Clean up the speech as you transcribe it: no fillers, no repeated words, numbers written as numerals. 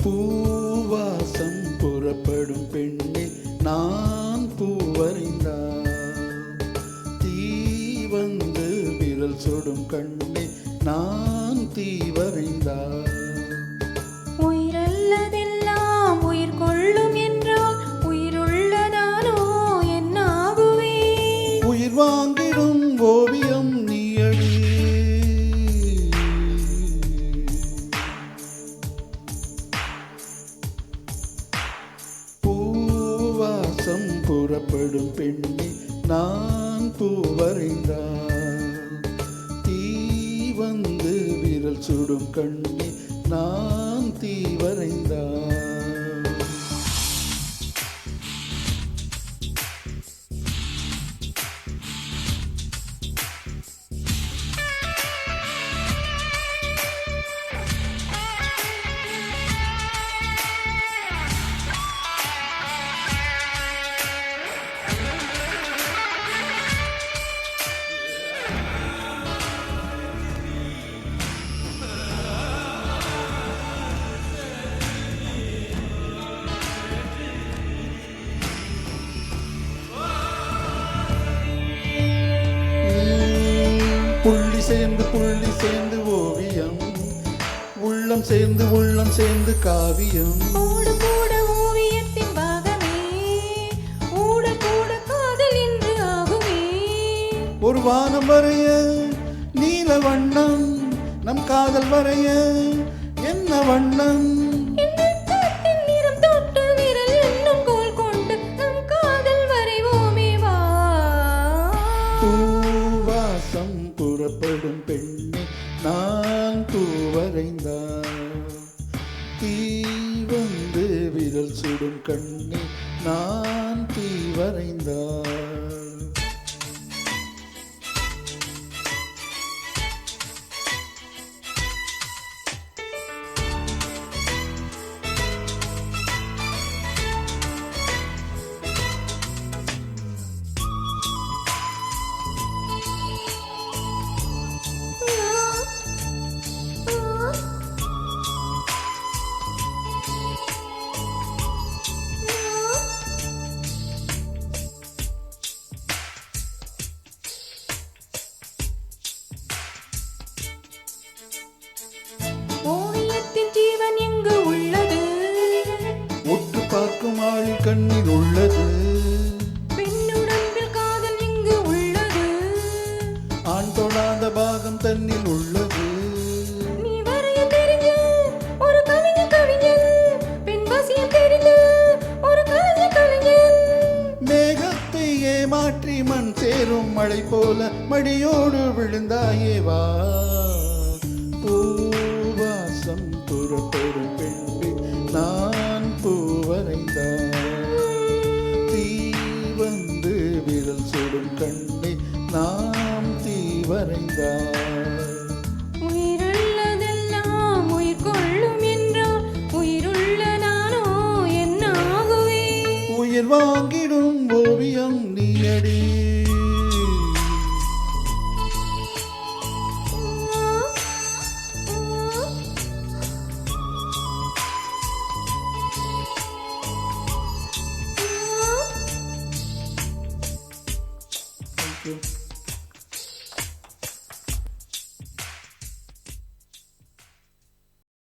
பூவாசம் புறப்படும் பெண்ணே நான் பூவறிந்தார். தீ வந்து விரல் சுடும் கண்ணே நான் தீவறிந்தார். உயிரல்லதெல்லாம் உயிர் கொள்ளும் என்றால் உயிருள்ளதானோ என்னாகுவே? உயிர் வாங்கிடும் ஓவியம் நீயடி. பூவாசம் புறப்படும் பெண்ணே நான் பூவறிந்தார். தீ வந்து விரல் சுடும் கண்ணே நான் தீவறிந்தார். புள்ளி சேர்ந்து ஓவியம், உள்ளம் சேர்ந்து காவியம். கூட கூட ஓவியத்தின் பாகமே, ஊட கூட காதல் என்று ஆகுமே. ஒரு வானம் வரைய நீல வண்ணம், நம் காதல் வரைய என்ன வண்ணம்? நிறம் தொட்டு விரல் என்னும் கோல் கொண்டு நம் காதல் வரைவோமே வா. பூவாசம் புறப்படும் பெண்ணே நான் பூவரைந்தார். தீ வந்து விரல் சுடும் கண்ணே நான் தீவரைந்தார். ஓவியத்தின் ஜீவன் எங்கு உள்ளது? ஒட்டு பார்க்கும் ஆள் கண்ணில் உள்ளது. பெண்ணுடம்பில் காதல் எங்கு உள்ளது? ஆண் தொடாத பாகம் தன்னில் உள்ளது. நீ வரைய தெரிஞ்ச ஒரு கவிஞன், பெண் வசியம் தெரிஞ்ச ஒரு கவிஞன். மேகத்தை ஏமாற்றி மண் சேரும் மழை போல மடியோடு விழுந்தாயே வா. பூவாசம் புறப்படும் பெண்ணே நான் பூவரைந்தார். தீ வந்து விரல் சுடும் கண்ணே நாம் தீவரைந்தார். உயிருள்ளதெல்லாம் உயிர் கொள்ளும் என்றால் உயிருள்ள நானோ என்னாகுவே? உயிர் வாங்கிடும் ஓவியம் நீயடி. Thank you.